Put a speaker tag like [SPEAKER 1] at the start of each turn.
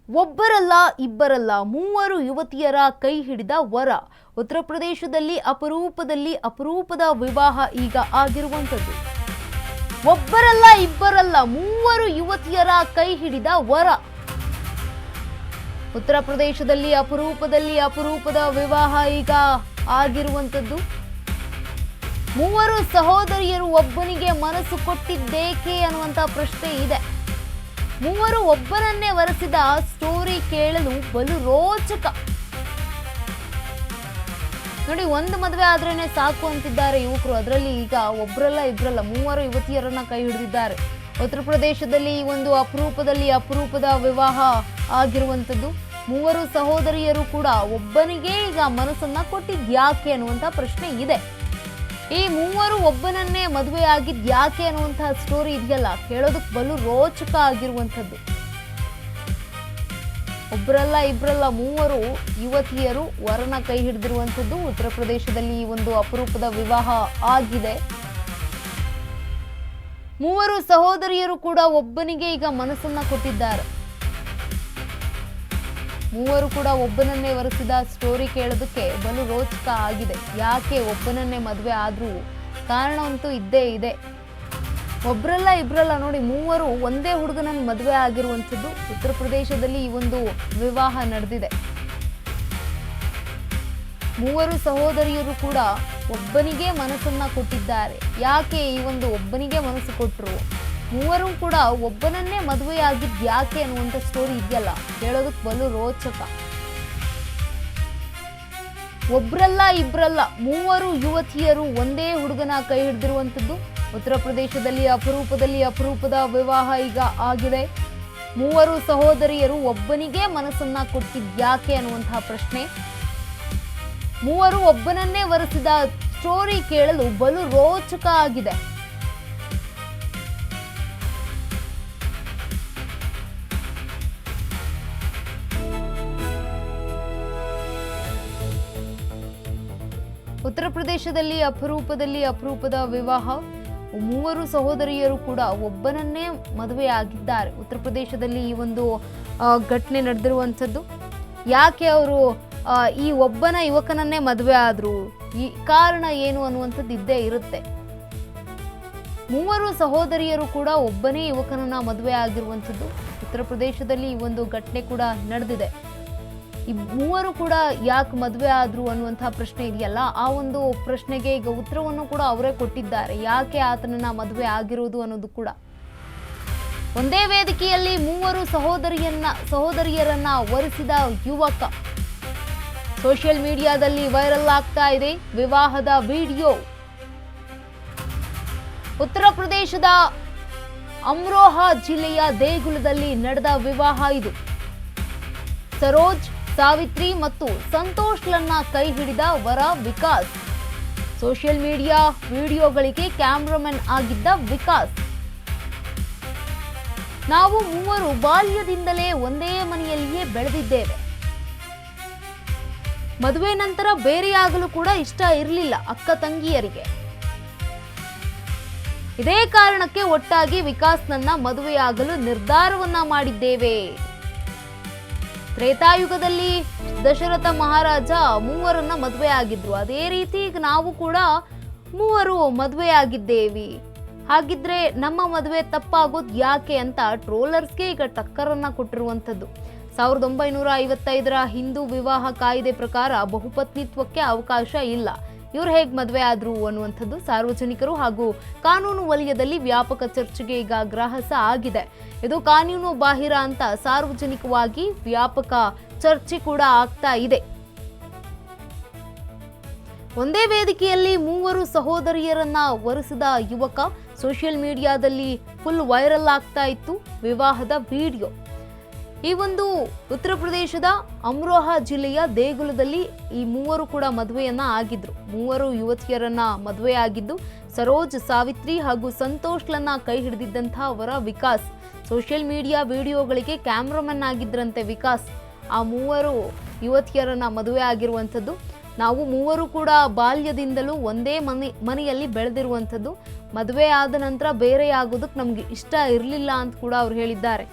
[SPEAKER 1] ಒಬ್ಬರಲ್ಲ ಇಬ್ಬರಲ್ಲ ಮೂವರು ಯುವತಿಯರ ಕೈ ಹಿಡಿದ ವರ. ಉತ್ತರ ಪ್ರದೇಶದಲ್ಲಿ ಅಪರೂಪದ ವಿವಾಹ ಈಗ ಆಗಿರುವಂಥದ್ದು. ಒಬ್ಬರಲ್ಲ ಇಬ್ಬರಲ್ಲ ಮೂವರು ಯುವತಿಯರ ಕೈ ಹಿಡಿದ ವರ. ಉತ್ತರ ಪ್ರದೇಶದಲ್ಲಿ ಅಪರೂಪದ ವಿವಾಹ ಈಗ ಆಗಿರುವಂಥದ್ದು. ಮೂವರು ಸಹೋದರಿಯರು ಒಬ್ಬನಿಗೆ ಮನಸ್ಸು ಕೊಟ್ಟಿದ್ದೇಕೆ ಅನ್ನುವಂಥ ಪ್ರಶ್ನೆ ಇದೆ. ಮೂವರು ಒಬ್ಬನನ್ನೇ ವರಿಸಿದ ಸ್ಟೋರಿ ಕೇಳಲು ಬಲು ರೋಚಕ. ನೋಡಿ, ಒಂದು ಮದುವೆ ಆದ್ರೇನೆ ಸಾಕು ಅಂತಿದ್ದಾರೆ ಯುವಕರು. ಅದರಲ್ಲಿ ಈಗ ಒಬ್ಬರಲ್ಲ ಇಬ್ಬರಲ್ಲ ಮೂವರು ಯುವತಿಯರನ್ನ ಕೈ ಹಿಡಿದಿದ್ದಾರೆ. ಉತ್ತರ ಪ್ರದೇಶದಲ್ಲಿ ಈ ಒಂದು ಅಪರೂಪದ ವಿವಾಹ ಆಗಿರುವಂಥದ್ದು. ಮೂವರು ಸಹೋದರಿಯರು ಕೂಡ ಒಬ್ಬನಿಗೆ ಈಗ ಮನಸ್ಸನ್ನ ಕೊಟ್ಟಿದ್ಯಾಕೆ ಅನ್ನುವಂಥ ಪ್ರಶ್ನೆ ಇದೆ. ಈ ಮೂವರು ಒಬ್ಬನನ್ನೇ ಮದುವೆ ಆಗಿದ್ಯಾಕೆ ಅನ್ನುವಂತಹ ಸ್ಟೋರಿ ಇದೆಯಲ್ಲ, ಕೇಳೋದಕ್ಕೆ ಬಲು ರೋಚಕ ಆಗಿರುವಂಥದ್ದು. ಒಬ್ಬರಲ್ಲ ಇಬ್ಬರಲ್ಲ ಮೂವರು ಯುವತಿಯರು ವರನ ಕೈ ಹಿಡಿದಿರುವಂಥದ್ದು. ಉತ್ತರ ಪ್ರದೇಶದಲ್ಲಿ ಈ ಒಂದು ಅಪರೂಪದ ವಿವಾಹ ಆಗಿದೆ. ಮೂವರು ಸಹೋದರಿಯರು ಕೂಡ ಒಬ್ಬನಿಗೆ ಈಗ ಮನಸ್ಸನ್ನ ಕೊಟ್ಟಿದ್ದಾರೆ. ಮೂವರು ಕೂಡ ಒಬ್ಬನನ್ನೇ ವರಿಸಿದ ಸ್ಟೋರಿ ಕೇಳೋದಕ್ಕೆ ಬಲು ರೋಚಕ ಆಗಿದೆ. ಯಾಕೆ ಒಬ್ಬನನ್ನೇ ಮದುವೆ ಆದ್ರೂ ಕಾರಣ ಅಂತೂ ಇದ್ದೇ ಇದೆ. ಒಬ್ಬರಲ್ಲ ಇಬ್ಬರಲ್ಲ ನೋಡಿ, ಮೂವರು ಒಂದೇ ಹುಡುಗನನ್ನು ಮದುವೆ ಆಗಿರುವಂಥದ್ದು. ಉತ್ತರ ಪ್ರದೇಶದಲ್ಲಿ ಈ ಒಂದು ವಿವಾಹ ನಡೆದಿದೆ. ಮೂವರು ಸಹೋದರಿಯರು ಕೂಡ ಒಬ್ಬನಿಗೆ ಮನಸ್ಸನ್ನ ಕೊಟ್ಟಿದ್ದಾರೆ. ಯಾಕೆ ಈ ಒಂದು ಒಬ್ಬನಿಗೆ ಮನಸ್ಸು ಕೊಟ್ಟರು, ಮೂವರು ಕೂಡ ಒಬ್ಬನನ್ನೇ ಮದುವೆಯಾಗಿದ್ದು ಯಾಕೆ ಅನ್ನುವಂಥ ಸ್ಟೋರಿ ಇದೆಯಲ್ಲ, ಕೇಳೋದಕ್ಕೆ ಬಲು ರೋಚಕ. ಒಬ್ರಲ್ಲ ಇಬ್ರಲ್ಲ ಮೂವರು ಯುವತಿಯರು ಒಂದೇ ಹುಡುಗನ ಕೈ ಹಿಡಿದಿರುವಂಥದ್ದು. ಉತ್ತರ ಪ್ರದೇಶದಲ್ಲಿ ಅಪರೂಪದ ವಿವಾಹ ಈಗ ಆಗಿದೆ. ಮೂವರು ಸಹೋದರಿಯರು ಒಬ್ಬನಿಗೆ ಮನಸ್ಸನ್ನ ಕೊಟ್ಟಿದ್ಯಾಕೆ ಅನ್ನುವಂತಹ ಪ್ರಶ್ನೆ. ಮೂವರು ಒಬ್ಬನನ್ನೇ ವರಿಸಿದ ಸ್ಟೋರಿ ಕೇಳಲು ಬಲು ರೋಚಕ ಆಗಿದೆ. ಉತ್ತರ ಪ್ರದೇಶದಲ್ಲಿ ಅಪರೂಪದ ವಿವಾಹ. ಮೂವರು ಸಹೋದರಿಯರು ಕೂಡ ಒಬ್ಬನನ್ನೇ ಮದುವೆ ಆಗಿದ್ದಾರೆ. ಉತ್ತರ ಪ್ರದೇಶದಲ್ಲಿ ಈ ಒಂದು ಘಟನೆ ನಡೆದಿರುವಂಥದ್ದು. ಯಾಕೆ ಅವರು ಈ ಒಬ್ಬನ ಯುವಕನನ್ನೇ ಮದುವೆ ಆದ್ರು, ಈ ಕಾರಣ ಏನು ಅನ್ನುವಂಥದ್ದು ಇದ್ದೇ ಇರುತ್ತೆ. ಮೂವರು ಸಹೋದರಿಯರು ಕೂಡ ಒಬ್ಬನೇ ಯುವಕನನ್ನ ಮದುವೆ ಆಗಿರುವಂಥದ್ದು. ಉತ್ತರ ಪ್ರದೇಶದಲ್ಲಿ ಈ ಒಂದು ಘಟನೆ ಕೂಡ ನಡೆದಿದೆ. ಈ ಮೂವರು ಕೂಡ ಯಾಕೆ ಮದುವೆ ಆದ್ರು ಅನ್ನುವಂತಹ ಪ್ರಶ್ನೆ ಇದೆಯಲ್ಲ, ಆ ಒಂದು ಪ್ರಶ್ನೆಗೆ ಈಗ ಉತ್ತರವನ್ನು ಕೂಡ ಅವರೇ ಕೊಟ್ಟಿದ್ದಾರೆ. ಯಾಕೆ ಆತನನ್ನ ಮದುವೆ ಆಗಿರೋದು ಅನ್ನೋದು ಕೂಡ. ಒಂದೇ ವೇದಿಕೆಯಲ್ಲಿ ಮೂವರು ಸಹೋದರಿಯರನ್ನ ವರಿಸಿದ ಯುವಕ. ಸೋಷಿಯಲ್ ಮೀಡಿಯಾದಲ್ಲಿ ವೈರಲ್ ಆಗ್ತಾ ಇದೆ ವಿವಾಹದ ವಿಡಿಯೋ. ಉತ್ತರ ಪ್ರದೇಶದ ಅಮ್ರೋಹಾ ಜಿಲ್ಲೆಯ ದೇಗುಲದಲ್ಲಿ ನಡೆದ ವಿವಾಹ ಇದು. ಸರೋಜ್, ಸಾವಿತ್ರಿ ಮತ್ತು ಸಂತೋಷ್ಲನ್ನ ಕೈ ಹಿಡಿದ ವರ ವಿಕಾಸ್. ಸೋಷಿಯಲ್ ಮೀಡಿಯಾ ವಿಡಿಯೋಗಳಿಗೆ ಕ್ಯಾಮ್ರಾಮನ್ ಆಗಿದ್ದ ವಿಕಾಸ್. ನಾವು ಮೂವರು ಬಾಲ್ಯದಿಂದಲೇ ಒಂದೇ ಮನೆಯಲ್ಲಿಯೇ ಬೆಳೆದಿದ್ದೇವೆ. ಮದುವೆ ನಂತರ ಬೇರೆಯಾಗಲು ಕೂಡ ಇಷ್ಟ ಇರಲಿಲ್ಲ ಅಕ್ಕ ತಂಗಿಯರಿಗೆ. ಇದೇ ಕಾರಣಕ್ಕೆ ಒಟ್ಟಾಗಿ ವಿಕಾಸ್ನನ್ನ ಮದುವೆಯಾಗಲು ನಿರ್ಧಾರವನ್ನ ಮಾಡಿದ್ದೇವೆ. ತ್ರೇತಾಯುಗದಲ್ಲಿ ದಶರಥ ಮಹಾರಾಜ ಮೂವರನ್ನ ಮದುವೆ ಆಗಿದ್ರು. ಅದೇ ರೀತಿ ಈಗ ನಾವು ಕೂಡ ಮೂವರು ಮದುವೆ ಆಗಿದ್ದೇವೆ. ಹಾಗಿದ್ರೆ ನಮ್ಮ ಮದುವೆ ತಪ್ಪಾಗೋದು ಯಾಕೆ ಅಂತ ಟ್ರೋಲರ್ಸ್ಗೆ ಈಗ ಟಕ್ಕರನ್ನ ಕೊಟ್ಟಿರುವಂಥದ್ದು. 1955ರ ಹಿಂದೂ ವಿವಾಹ ಕಾಯ್ದೆ ಪ್ರಕಾರ ಬಹುಪತ್ನಿತ್ವಕ್ಕೆ ಅವಕಾಶ ಇಲ್ಲ. ಇವ್ರು ಹೇಗೆ ಮದುವೆ ಆದ್ರು ಅನ್ನುವಂಥದ್ದು ಸಾರ್ವಜನಿಕರು ಹಾಗೂ ಕಾನೂನು ವಲಯದಲ್ಲಿ ವ್ಯಾಪಕ ಚರ್ಚೆಗೆ ಈಗ ಗ್ರಾಹಸ ಆಗಿದೆ. ಇದು ಕಾನೂನು ಬಾಹಿರ ಅಂತ ಸಾರ್ವಜನಿಕವಾಗಿ ವ್ಯಾಪಕ ಚರ್ಚೆ ಕೂಡ ಆಗ್ತಾ ಇದೆ. ಒಂದೇ ವೇದಿಕೆಯಲ್ಲಿ ಮೂವರು ಸಹೋದರಿಯರನ್ನ ವರಿಸಿದ ಯುವಕ. ಸೋಷಿಯಲ್ ಮೀಡಿಯಾದಲ್ಲಿ ಫುಲ್ ವೈರಲ್ ಆಗ್ತಾ ಇತ್ತು ವಿವಾಹದ ವಿಡಿಯೋ. ಈ ಒಂದು ಉತ್ತರ ಪ್ರದೇಶದ ಅಮ್ರೋಹಾ ಜಿಲ್ಲೆಯ ದೇಗುಲದಲ್ಲಿ ಈ ಮೂವರು ಕೂಡ ಮದುವೆಯನ್ನ ಆಗಿದ್ರು. ಮೂವರು ಯುವತಿಯರನ್ನ ಮದುವೆ ಆಗಿದ್ದು ಸರೋಜ್, ಸಾವಿತ್ರಿ ಹಾಗೂ ಸಂತೋಷ್ಲನ್ನ ಕೈ ಹಿಡಿದಿದ್ದಂತಹ ವರ ವಿಕಾಸ್. ಸೋಷಿಯಲ್ ಮೀಡಿಯಾ ವಿಡಿಯೋಗಳಿಗೆ ಕ್ಯಾಮ್ರಾಮನ್ ಆಗಿದ್ರಂತೆ ವಿಕಾಸ್. ಆ ಮೂವರು ಯುವತಿಯರನ್ನ ಮದುವೆ ಆಗಿರುವಂಥದ್ದು. ನಾವು ಮೂವರು ಕೂಡ ಬಾಲ್ಯದಿಂದಲೂ ಒಂದೇ ಮನೆಯಲ್ಲಿ ಬೆಳೆದಿರುವಂಥದ್ದು. ಮದುವೆ ಆದ ನಂತರ ಬೇರೆ ಆಗೋದಕ್ಕೆ ನಮ್ಗೆ ಇಷ್ಟ ಇರಲಿಲ್ಲ ಅಂತ ಕೂಡ ಅವ್ರು ಹೇಳಿದ್ದಾರೆ.